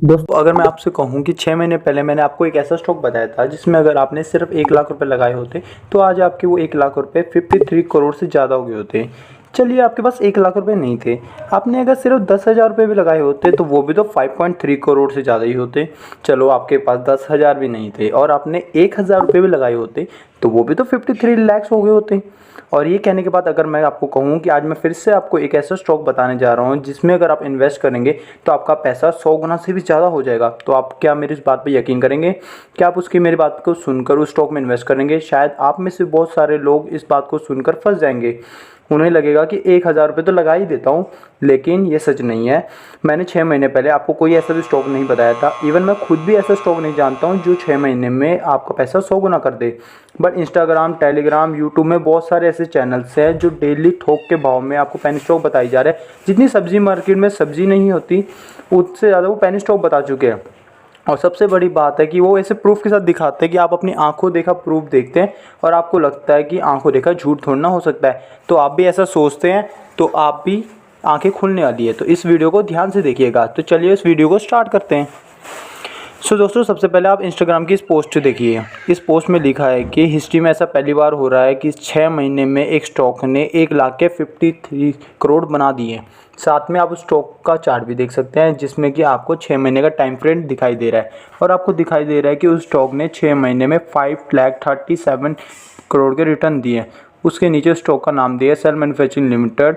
दोस्तों अगर मैं आपसे कहूं कि 6 महीने पहले मैंने आपको एक ऐसा स्टॉक बताया था जिसमें अगर आपने सिर्फ 1 लाख रुपए लगाए होते तो आज आपके वो 1 लाख रुपए 53 करोड़ से ज़्यादा हो गए होते। चलिए आपके पास 1 लाख रुपए नहीं थे, आपने अगर सिर्फ 10,000 रुपये भी लगाए होते तो वो भी तो 5.3 करोड़ से ज़्यादा ही होते। चलो आपके पास 10,000 भी नहीं थे और आपने 1,000 रुपये भी लगाए होते तो वो भी तो 53 लैक्स हो गए होते। और ये कहने के बाद अगर मैं आपको कहूँ कि आज मैं फिर से आपको एक ऐसा स्टॉक बताने जा रहा हूँ जिसमें अगर आप इन्वेस्ट करेंगे तो आपका पैसा 100 गुना से भी ज़्यादा हो जाएगा, तो आप क्या मेरी इस बात पे यकीन करेंगे? क्या आप उसकी मेरी बात को सुनकर उस स्टॉक में इन्वेस्ट करेंगे? शायद आप में से बहुत सारे लोग इस बात को सुनकर फंस जाएंगे, उन्हें लगेगा कि 1,000 रुपये तो लगा ही देता हूँ, लेकिन ये सच नहीं है। मैंने 6 महीने पहले आपको कोई ऐसा भी स्टॉक नहीं बताया था, इवन मैं खुद भी ऐसा स्टॉक नहीं जानता हूँ जो 6 महीने में आपका पैसा 100 गुना कर दे। बट इंस्टाग्राम, टेलीग्राम, यूट्यूब में बहुत सारे ऐसे चैनल्स हैं जो डेली थोक के भाव में आपको पेनी स्टॉक बताई जा रहे हैं। जितनी सब्जी मार्केट में सब्जी नहीं होती उससे ज़्यादा वो पेनी स्टॉक बता चुके हैं। और सबसे बड़ी बात है कि वो ऐसे प्रूफ के साथ दिखाते हैं कि आप अपनी आंखों देखा प्रूफ देखते हैं और आपको लगता है कि आंखों देखा झूठ थोड़ा ना हो सकता है, तो आप भी ऐसा सोचते हैं तो आप भी आंखें खुलने वाली है। तो इस वीडियो को ध्यान से देखिएगा। तो चलिए इस वीडियो को स्टार्ट करते हैं। दोस्तों सबसे पहले आप इंस्टाग्राम की इस पोस्ट देखिए। इस पोस्ट में लिखा है कि हिस्ट्री में ऐसा पहली बार हो रहा है कि 6 महीने में एक स्टॉक ने 1 लाख के 53 करोड़ बना दिए। साथ में आप उस स्टॉक का चार्ट भी देख सकते हैं जिसमें कि आपको 6 महीने का टाइम फ्रेम दिखाई दे रहा है और आपको दिखाई दे रहा है कि उस स्टॉक ने 6 महीने में 5,37 करोड़ के रिटर्न दिए। उसके नीचे स्टॉक का नाम दिया सेल मैन्युफैक्चरिंग लिमिटेड,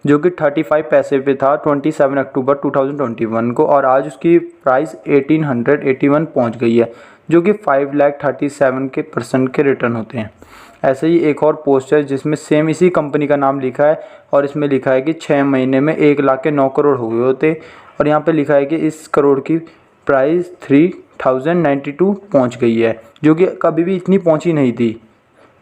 जो कि 35 पैसे पे था 27 अक्टूबर 2021 को, और आज उसकी प्राइस 1881 पहुंच गई है, जो कि 5,37 के परसेंट के रिटर्न होते हैं। ऐसे ही एक और पोस्ट है जिसमें सेम इसी कंपनी का नाम लिखा है और इसमें लिखा है कि 6 महीने में 1 लाख के 9 करोड़ हो गए होते, और यहाँ पे लिखा है कि इस करोड़ की प्राइस 3,092 पहुँच गई है, जो कि कभी भी इतनी पहुँची नहीं थी।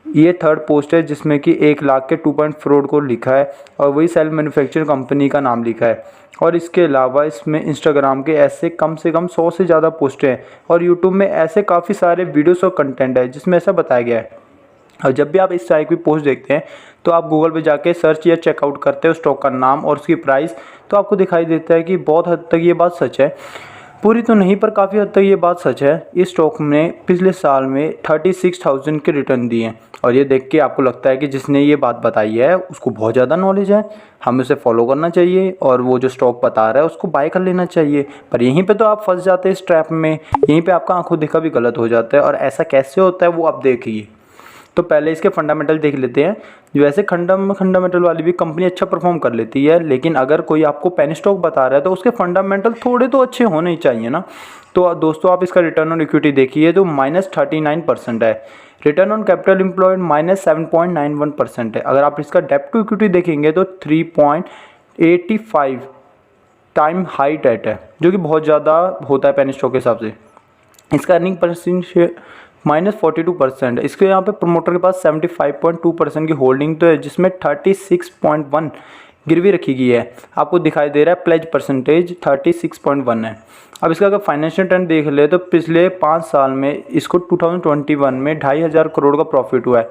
ये थर्ड पोस्ट है जिसमें कि 1 लाख के 2.4 को लिखा है और वही सेल मैन्युफैक्चर कंपनी का नाम लिखा है। और इसके अलावा इसमें इंस्टाग्राम के ऐसे कम से कम 100 से ज़्यादा पोस्ट हैं और यूट्यूब में ऐसे काफ़ी सारे वीडियोस और कंटेंट है जिसमें ऐसा बताया गया है। और जब भी आप इस टाइप की पोस्ट देखते हैं तो आप गूगल पे जाके सर्च या चेकआउट करते हो स्टॉक का नाम और उसकी प्राइस, तो आपको दिखाई देता है कि बहुत हद तक ये बात सच है। पूरी तो नहीं पर काफ़ी हद तक ये बात सच है। इस स्टॉक ने पिछले साल में 36,000 के रिटर्न दिए हैं और ये देख के आपको लगता है कि जिसने ये बात बताई है उसको बहुत ज़्यादा नॉलेज है, हमें उसे फॉलो करना चाहिए और वो जो स्टॉक बता रहा है उसको बाय कर लेना चाहिए। पर यहीं पे तो आप फंस जाते हैं इस ट्रैप में, यहीं पे आपका आंखों देखा भी गलत हो जाता है। और ऐसा कैसे होता है वो आप देखिए। तो पहले इसके फंडामेंटल देख लेते हैं। जो ऐसे फंडामेंटल वाली भी कंपनी अच्छा परफॉर्म कर लेती है, लेकिन अगर कोई आपको पेनी स्टॉक बता रहा है तो उसके फंडामेंटल थोड़े तो अच्छे होने ही चाहिए ना। तो दोस्तों आप इसका रिटर्न ऑन इक्विटी देखिए तो -39% है। रिटर्न ऑन कैपिटल एम्प्लॉयड -7.91% है। अगर आप इसका डेब्ट टू इक्विटी देखेंगे तो 3.85 टाइम हाई डेट है, जो कि बहुत ज़्यादा होता है पेनी स्टॉक के हिसाब से। इसका अर्निंग परसेंट -42%। इसके यहाँ पे प्रमोटर के पास 75.2% की होल्डिंग तो है, जिसमें 36.1 गिरवी रखी गई है। आपको दिखाई दे रहा है प्लेज परसेंटेज 36.1 है। अब इसका अगर फाइनेंशियल ट्रेंड देख ले तो पिछले 5 साल में इसको 2021 में 2,500 करोड़ का प्रॉफिट हुआ है,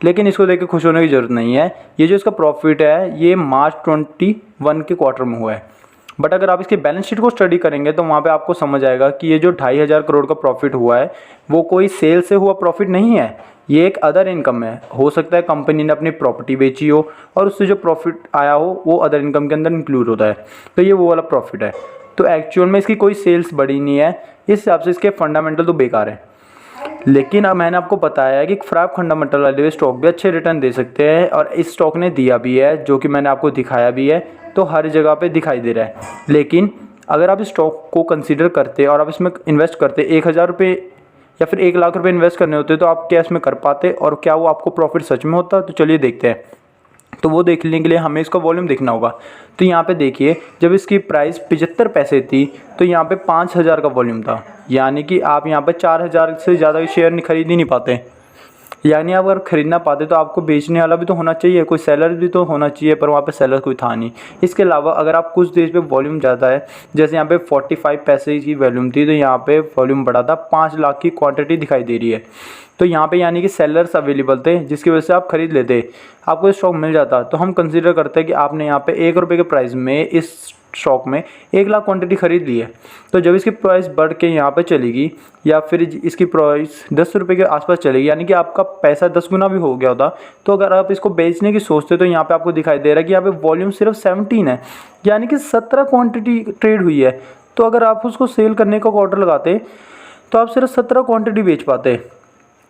लेकिन इसको देख के खुश होने की ज़रूरत नहीं है। ये जो इसका प्रॉफिट है ये मार्च 21 के क्वार्टर में हुआ है। बट अगर आप इसके बैलेंस शीट को स्टडी करेंगे तो वहाँ पे आपको समझ आएगा कि ये जो 2,500 करोड़ का प्रॉफिट हुआ है वो कोई सेल से हुआ प्रॉफिट नहीं है, ये एक अदर इनकम है। हो सकता है कंपनी ने अपनी प्रॉपर्टी बेची हो और उससे जो प्रॉफिट आया हो वो अदर इनकम के अंदर इंक्लूड होता है, तो ये वो वाला प्रॉफिट है। तो एक्चुअल में इसकी कोई सेल्स बढ़ी नहीं है, इस हिसाब से इसके फंडामेंटल तो बेकार है। लेकिन अब मैंने आपको बताया है कि खराब फंडामेंटल वाले स्टॉक भी अच्छे रिटर्न दे सकते हैं और इस स्टॉक ने दिया भी है, जो कि मैंने आपको दिखाया भी है, तो हर जगह पे दिखाई दे रहा है। लेकिन अगर आप इस स्टॉक को कंसीडर करते और आप इसमें इन्वेस्ट करते 1,000 रुपये या फिर 1 लाख रुपये इन्वेस्ट करने होते तो आप क्या इसमें कर पाते और क्या वो आपको प्रॉफिट सच में होता? तो चलिए देखते हैं। तो वो देखने के लिए हमें इसका वॉल्यूम देखना होगा। तो यहाँ पे देखिए जब इसकी प्राइस 75 पैसे थी तो यहाँ पे 5,000 का वॉल्यूम था, यानी कि आप यहाँ पे 4,000 से ज़्यादा शेयर खरीद ही नहीं पाते। यानी आप अगर खरीदना पाते तो आपको बेचने वाला भी तो होना चाहिए, कोई सेलर भी तो होना चाहिए, पर वहाँ पे सेलर कोई था नहीं। इसके अलावा अगर आप कुछ देश पे वॉल्यूम ज़्यादा है, जैसे यहाँ पे 45 पैसे की वॉल्यूम थी तो यहाँ पे वॉल्यूम बढ़ा था, 5 लाख की क्वांटिटी दिखाई दे रही है। तो यहाँ पे यानी कि सेलर्स अवेलेबल थे जिसकी वजह से आप खरीद लेते, आपको स्टॉक मिल जाता। तो हम कंसिडर करते हैं कि आपने यहाँ पे 1 रुपये के प्राइस में इस स्टॉक में 1 लाख क्वांटिटी खरीद ली है, तो जब इसकी प्राइस बढ़ के यहाँ पे चलेगी या फिर इसकी प्राइस 10 रुपये के आसपास चलेगी, यानी कि आपका पैसा 10 गुना भी हो गया होता, तो अगर आप इसको बेचने की सोचते तो यहाँ पे आपको दिखाई दे रहा है कि यहाँ पे वॉल्यूम सिर्फ 17 है, यानी कि 17 क्वांटिटी ट्रेड हुई है। तो अगर आप उसको सेल करने का ऑर्डर लगाते तो आप सिर्फ 17 क्वांटिटी बेच पाते।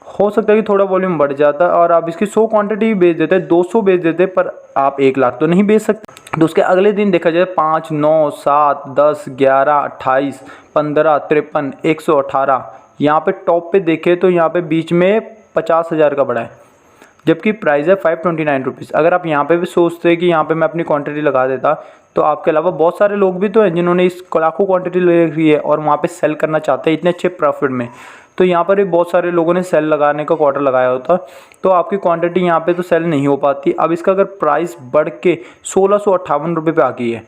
हो सकता है कि थोड़ा वॉल्यूम बढ़ जाता और आप इसकी 100 क्वांटिटी बेच देते, 200 बेच देते, पर आप 1 लाख तो नहीं बेच सकते। तो उसके अगले दिन देखा जाए 5, 9, 7, 10, 11, 28, 15, 53, 118, यहाँ पे टॉप पे देखे तो यहाँ पे बीच में 50,000 का बड़ा है, जबकि प्राइस है 529 रुपीज़। अगर आप यहाँ पे भी सोचते हैं कि यहाँ पे मैं अपनी क्वांटिटी लगा देता, तो आपके अलावा बहुत सारे लोग भी तो हैं जिन्होंने इस लाखों क्वांटिटी ले रखी है और वहाँ पे सेल करना चाहते हैं इतने अच्छे प्रॉफिट में। तो यहाँ पर भी बहुत सारे लोगों ने सेल लगाने का ऑर्डर लगाया होता, तो आपकी क्वांटिटी यहाँ पे तो सेल नहीं हो पाती। अब इसका अगर प्राइस बढ़ के 1658 रुपये पे आ गई है,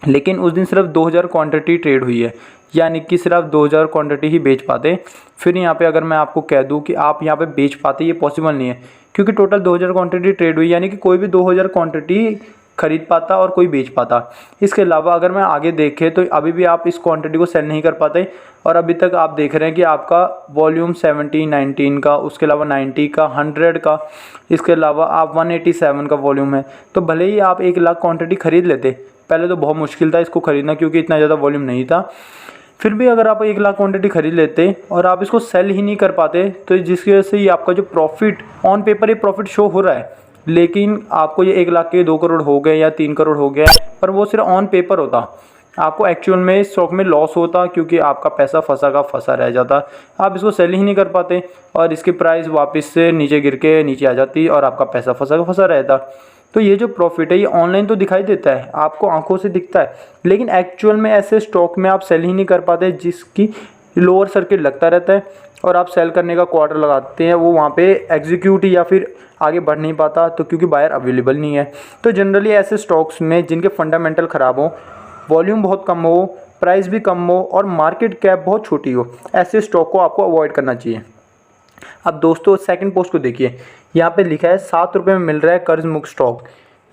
लेकिन उस दिन सिर्फ 2000 क्वांटिटी ट्रेड हुई है, यानी कि सिर्फ 2000 क्वांटिटी ही बेच पाते। फिर यहाँ पे अगर मैं आपको कह दूँ कि आप यहाँ पे बेच पाते, ये पॉसिबल नहीं है, क्योंकि टोटल 2000 क्वांटिटी ट्रेड हुई, यानी कि कोई भी 2000 क्वांटिटी खरीद पाता और कोई बेच पाता। इसके अलावा अगर मैं आगे देखें तो अभी भी आप इस क्वांटिटी को सेल नहीं कर पाते, और अभी तक आप देख रहे हैं कि आपका वॉल्यूम 70, 19 का, उसके अलावा 90 का, 100 का, इसके अलावा आप 187 का वॉल्यूम है। तो भले ही आप 1 लाख क्वांटिटी खरीद लेते, पहले तो बहुत मुश्किल था इसको खरीदना क्योंकि इतना ज़्यादा वॉल्यूम नहीं था, फिर भी अगर आप 1 लाख क्वांटिटी खरीद लेते और आप इसको सेल ही नहीं कर पाते, तो जिसकी वजह से ही आपका जो प्रॉफिट ऑन पेपर ये प्रॉफिट शो हो रहा है, लेकिन आपको ये 1 लाख के 2 करोड़ हो गए या 3 करोड़ हो गया, पर वो सिर्फ ऑन पेपर होता, आपको एक्चुअल में स्टॉक में लॉस होता, क्योंकि आपका पैसा फंसा का फंसा रह जाता, आप इसको सेल ही नहीं कर पाते और इसकी प्राइस वापस से नीचे गिर के नीचे आ जाती और आपका पैसा फंसा का फंसा रहता। तो ये जो प्रॉफिट है ये ऑनलाइन तो दिखाई देता है, आपको आंखों से दिखता है, लेकिन एक्चुअल में ऐसे स्टॉक में आप सेल ही नहीं कर पाते, जिसकी लोअर सर्किट लगता रहता है और आप सेल करने का क्वार्टर लगाते हैं, वो वहाँ पे एग्जीक्यूट या फिर आगे बढ़ नहीं पाता, तो क्योंकि बायर अवेलेबल नहीं है। तो जनरली ऐसे स्टॉक्स में जिनके फंडामेंटल ख़राब हो, वॉल्यूम बहुत कम हो, प्राइस भी कम हो और मार्केट कैप बहुत छोटी हो, ऐसे स्टॉक को आपको अवॉइड करना चाहिए। अब दोस्तों सेकंड पोस्ट को देखिए, यहाँ पे लिखा है 7 रुपये में मिल रहा है कर्ज मुक्त स्टॉक,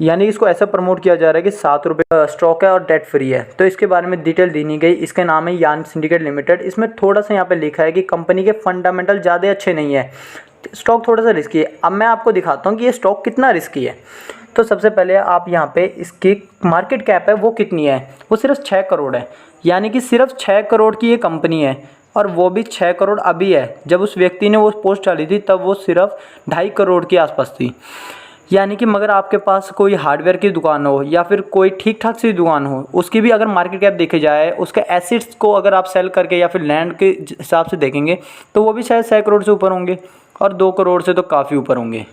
यानी इसको ऐसा प्रमोट किया जा रहा है कि 7 रुपये स्टॉक है और डेट फ्री है। तो इसके बारे में डिटेल दी नहीं गई। इसका नाम है यान सिंडिकेट लिमिटेड। इसमें थोड़ा सा यहाँ पे लिखा है कि कंपनी के फंडामेंटल ज़्यादा अच्छे नहीं है, स्टॉक थोड़ा सा रिस्की है। अब मैं आपको दिखाता हूँ कि ये स्टॉक कितना रिस्की है। तो सबसे पहले आप यहाँ पे इसकी मार्केट कैप है वो कितनी है, वो सिर्फ 6 करोड़ है, यानी कि सिर्फ 6 करोड़ की ये कंपनी है, और वो भी 6 करोड़ अभी है। जब उस व्यक्ति ने वो पोस्ट डाली थी तब वो सिर्फ 2.5 करोड़ के आसपास थी। यानी कि मगर आपके पास कोई हार्डवेयर की दुकान हो या फिर कोई ठीक ठाक सी दुकान हो, उसकी भी अगर मार्केट कैप देखी जाए, उसके एसेट्स को अगर आप सेल करके या फिर लैंड के हिसाब से देखेंगे तो वो भी शायद 6 करोड़ से ऊपर होंगे और 2 करोड़ से तो काफ़ी ऊपर होंगे।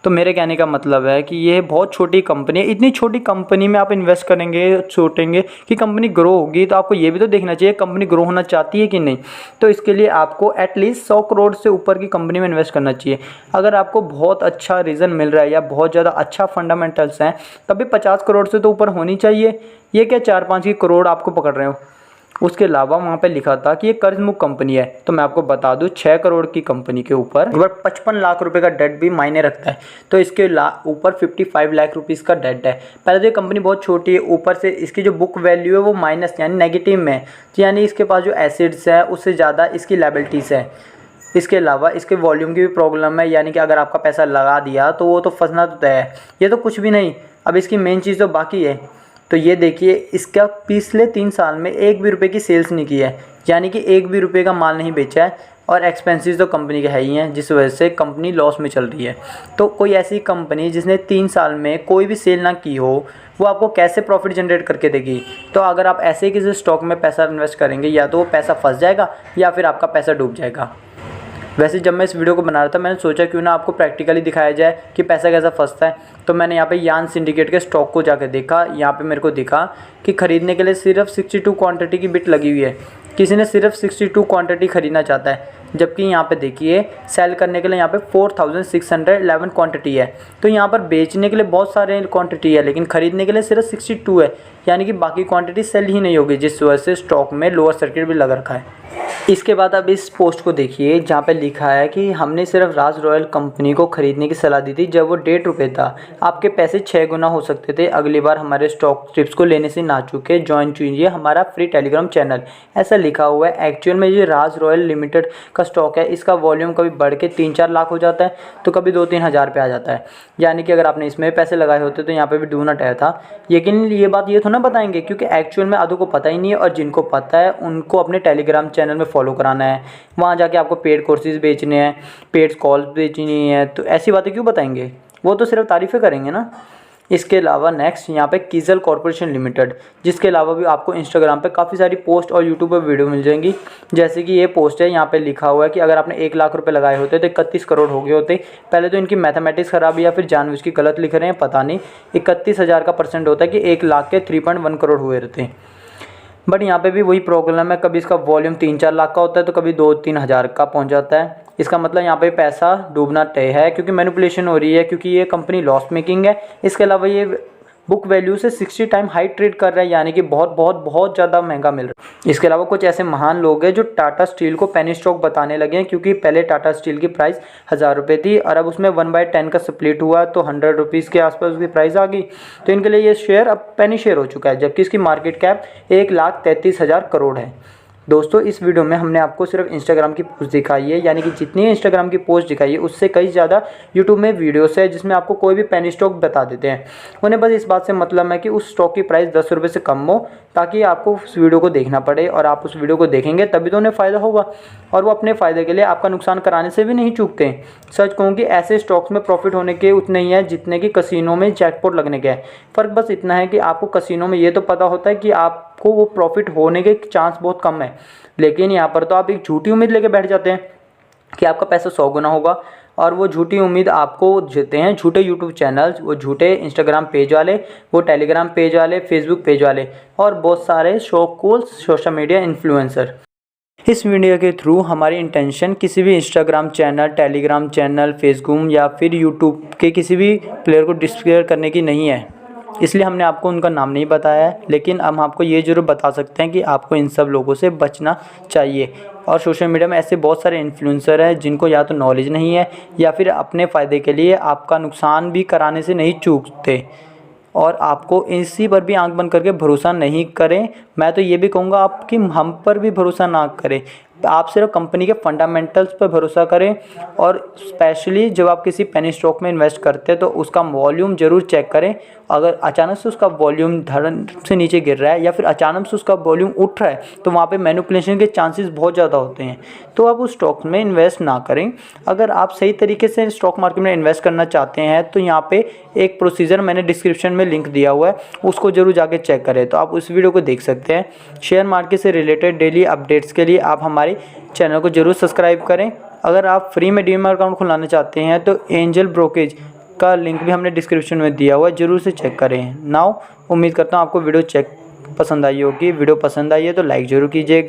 तो मेरे कहने का मतलब है कि ये बहुत छोटी कंपनी है। इतनी छोटी कंपनी में आप इन्वेस्ट करेंगे, सोचेंगे कि कंपनी ग्रो होगी, तो आपको ये भी तो देखना चाहिए कंपनी ग्रो होना चाहती है कि नहीं। तो इसके लिए आपको एटलीस्ट 100 करोड़ से ऊपर की कंपनी में इन्वेस्ट करना चाहिए। अगर आपको बहुत अच्छा रीज़न मिल रहा है या बहुत ज़्यादा अच्छा फंडामेंटल्स हैं, तभी 50 करोड़ से तो ऊपर होनी चाहिए। ये क्या 4-5 की करोड़ आपको पकड़ रहे हो। उसके अलावा वहाँ पे लिखा था कि ये कर्ज मुक्त कंपनी है, तो मैं आपको बता दूँ 6 करोड़ की कंपनी के ऊपर 55 लाख रुपए का डेट भी मायने रखता है। तो इसके ऊपर 55 लाख रुपीज़ का डेट है। पहले तो ये कंपनी बहुत छोटी है, ऊपर से इसकी जो बुक वैल्यू है वो माइनस यानी नेगेटिव में है, यानी इसके पास जो एसेट्स है उससे ज़्यादा इसकी लायबिलिटीज़ है। इसके अलावा इसके वॉल्यूम की भी प्रॉब्लम है, यानी कि अगर आपका पैसा लगा दिया तो वो तो फंसना तो तय है। ये तो कुछ भी नहीं, अब इसकी मेन चीज़ तो बाकी है। तो ये देखिए, इसका पिछले 3 साल में 1 भी रुपये की सेल्स नहीं की है, यानी कि 1 भी रुपये का माल नहीं बेचा है, और एक्सपेंसेस तो कंपनी के है ही हैं, जिस वजह से कंपनी लॉस में चल रही है। तो कोई ऐसी कंपनी जिसने 3 साल में कोई भी सेल ना की हो, वो आपको कैसे प्रॉफिट जनरेट करके देगी। तो अगर आप ऐसे किसी स्टॉक में पैसा इन्वेस्ट करेंगे, या तो वो पैसा फंस जाएगा या फिर आपका पैसा डूब जाएगा। वैसे जब मैं इस वीडियो को बना रहा था, मैंने सोचा क्यों ना आपको प्रैक्टिकली दिखाया जाए कि पैसा कैसा फंसता है। तो मैंने यहाँ पे यान सिंडिकेट के स्टॉक को जाकर देखा। यहाँ पे मेरे को दिखा कि ख़रीदने के लिए सिर्फ 62 क्वांटिटी की बिट लगी हुई है। किसी ने सिर्फ 62 क्वांटिटी ख़रीदना चाहता है, जबकि यहाँ पे देखिए सेल करने के लिए यहाँ पे 4611 क्वांटिटी है। तो यहाँ पर बेचने के लिए बहुत सारे क्वांटिटी है, लेकिन ख़रीदने के लिए सिर्फ 62 है, यानी कि बाकी क्वांटिटी सेल ही नहीं होगी, जिस वजह से स्टॉक में लोअर सर्किट भी लग रखा है। इसके बाद अब इस पोस्ट को देखिए जहाँ पे लिखा है कि हमने सिर्फ राज रॉयल कंपनी को ख़रीदने की सलाह दी थी जब वो ₹1.5 था। आपके पैसे 6 गुना हो सकते थे अगली बार हमारे स्टॉक टिप्स को लेने से ना चूके। ज्वाइन कीजिए हमारा फ्री टेलीग्राम चैनल। ऐसा लिखा हुआ है। एक्चुअल में ये राज रॉयल लिमिटेड का स्टॉक है। इसका वॉल्यूम कभी बढ़ के 3-4 लाख हो जाता है तो कभी 2-3 हज़ार पे आ जाता है। यानी कि अगर आपने इसमें पैसे लगाए होते तो यहाँ पे भी डू नॉट है था। लेकिन ये बात ये थोड़ा ना बताएंगे क्योंकि एक्चुअल में आधों को पता ही नहीं है और जिनको पता है उनको अपने टेलीग्राम चैनल में फॉलो कराना है। वहाँ जाके आपको पेड कोर्सेज बेचने हैं, पेड कॉल्स बेचनी है, तो ऐसी बातें क्यों बताएंगे। वो तो सिर्फ तारीफ़ें करेंगे ना। इसके अलावा नेक्स्ट यहाँ पे किजल कॉर्पोरेशन लिमिटेड, जिसके अलावा भी आपको इंस्टाग्राम पे काफ़ी सारी पोस्ट और यूट्यूब पर वीडियो मिल जाएंगी। जैसे कि ये पोस्ट है, यहाँ पे लिखा हुआ है कि अगर आपने 1 लाख रुपए लगाए होते तो 31 करोड़ हो गए होते। पहले तो इनकी मैथमेटिक्स खराब है या फिर जानबूझ के गलत लिख रहे हैं, पता नहीं। 31,000 का परसेंट होता है कि 1 लाख के 3.1 करोड़ हुए रहते। बट यहाँ पे भी वही प्रॉब्लम है, कभी इसका वॉल्यूम 3-4 लाख का होता है तो कभी 2-3 हज़ार का पहुँच जाता है। इसका मतलब यहाँ पे पैसा डूबना तय है क्योंकि मैनिपुलेशन हो रही है, क्योंकि ये कंपनी लॉस मेकिंग है। इसके अलावा ये बुक वैल्यू से 60 टाइम हाई ट्रेड कर रहा है, यानी कि बहुत बहुत बहुत ज़्यादा महंगा मिल रहा है। इसके अलावा कुछ ऐसे महान लोग हैं जो टाटा स्टील को पेनी स्टॉक बताने लगे हैं, क्योंकि पहले टाटा स्टील की प्राइस 1000 रुपये थी और अब उसमें 1/10 का स्प्लिट हुआ तो 100 रुपीज़ के आसपास उसकी प्राइस आ गई। तो इनके लिए ये शेयर अब पेनी शेयर हो चुका है, जबकि इसकी मार्केट कैप 1,33,000 करोड़ है। दोस्तों इस वीडियो में हमने आपको सिर्फ इंस्टाग्राम की पोस्ट दिखाई है, यानी कि जितनी इंस्टाग्राम की पोस्ट दिखाई है उससे कई ज़्यादा यूट्यूब में वीडियोस है जिसमें आपको कोई भी पेनी स्टॉक बता देते हैं। उन्हें बस इस बात से मतलब है कि उस स्टॉक की प्राइस 10 रुपये से कम हो, ताकि आपको उस वीडियो को देखना पड़े और आप उस वीडियो को देखेंगे तभी तो उन्हें फ़ायदा होगा। और वो अपने फ़ायदे के लिए आपका नुकसान कराने से भी नहीं चूकते। सच कहूँ कि ऐसे स्टॉक्स में प्रॉफिट होने के उतने ही है जितने कि कसिनो में जैकपॉट लगने के है। फ़र्क बस इतना है कि आपको कसिनो में ये तो पता होता है कि आपको वो प्रॉफिट होने के चांस बहुत कम है, लेकिन यहाँ पर तो आप एक झूठी उम्मीद लेके बैठ जाते हैं कि आपका पैसा 100 गुना होगा। और वो झूठी उम्मीद आपको देते हैं झूठे यूट्यूब चैनल्स, वो झूठे इंस्टाग्राम पेज वाले, वो टेलीग्राम पेज वाले, फेसबुक पेज वाले और बहुत सारे सोशल मीडिया इन्फ्लुएंसर। इस वीडियो के थ्रू हमारी इंटेंशन किसी भी Instagram channel, Telegram channel, Facebook या फिर यूट्यूब के किसी भी प्लेयर को डिस्क्लेयर करने की नहीं है, इसलिए हमने आपको उनका नाम नहीं बताया है। लेकिन हम आपको ये ज़रूर बता सकते हैं कि आपको इन सब लोगों से बचना चाहिए। और सोशल मीडिया में ऐसे बहुत सारे इन्फ्लुएंसर हैं जिनको या तो नॉलेज नहीं है या फिर अपने फ़ायदे के लिए आपका नुकसान भी कराने से नहीं चूकते, और आपको इसी पर भी आंख बंद करके भरोसा नहीं करें। मैं तो ये भी कहूँगा आप कि हम पर भी भरोसा ना करें, आप सिर्फ कंपनी के फंडामेंटल्स पर भरोसा करें। और स्पेशली जब आप किसी पेनी स्टॉक में इन्वेस्ट करते हैं तो उसका वॉल्यूम ज़रूर चेक करें। अगर अचानक से उसका वॉल्यूम धड़न से नीचे गिर रहा है या फिर अचानक से उसका वॉल्यूम उठ रहा है तो वहाँ पे मैनिपुलेशन के चांसेस बहुत ज़्यादा होते हैं, तो आप उस स्टॉक में इन्वेस्ट ना करें। अगर आप सही तरीके से स्टॉक मार्केट में इन्वेस्ट करना चाहते हैं तो यहाँ पे एक प्रोसीजर मैंने डिस्क्रिप्शन में लिंक दिया हुआ है, उसको जरूर जाके चेक करें। तो आप उस वीडियो को देख सकते हैं। शेयर मार्केट से रिलेटेड डेली अपडेट्स के लिए आप हमारे चैनल को जरूर सब्सक्राइब करें। अगर आप फ्री में डीमैट अकाउंट खुलाना चाहते हैं तो एंजल ब्रोकेज का लिंक भी हमने डिस्क्रिप्शन में दिया हुआ है, जरूर से चेक करें। नाउ उम्मीद करता हूँ आपको वीडियो पसंद आई होगी। वीडियो पसंद आई है तो लाइक ज़रूर कीजिएगा।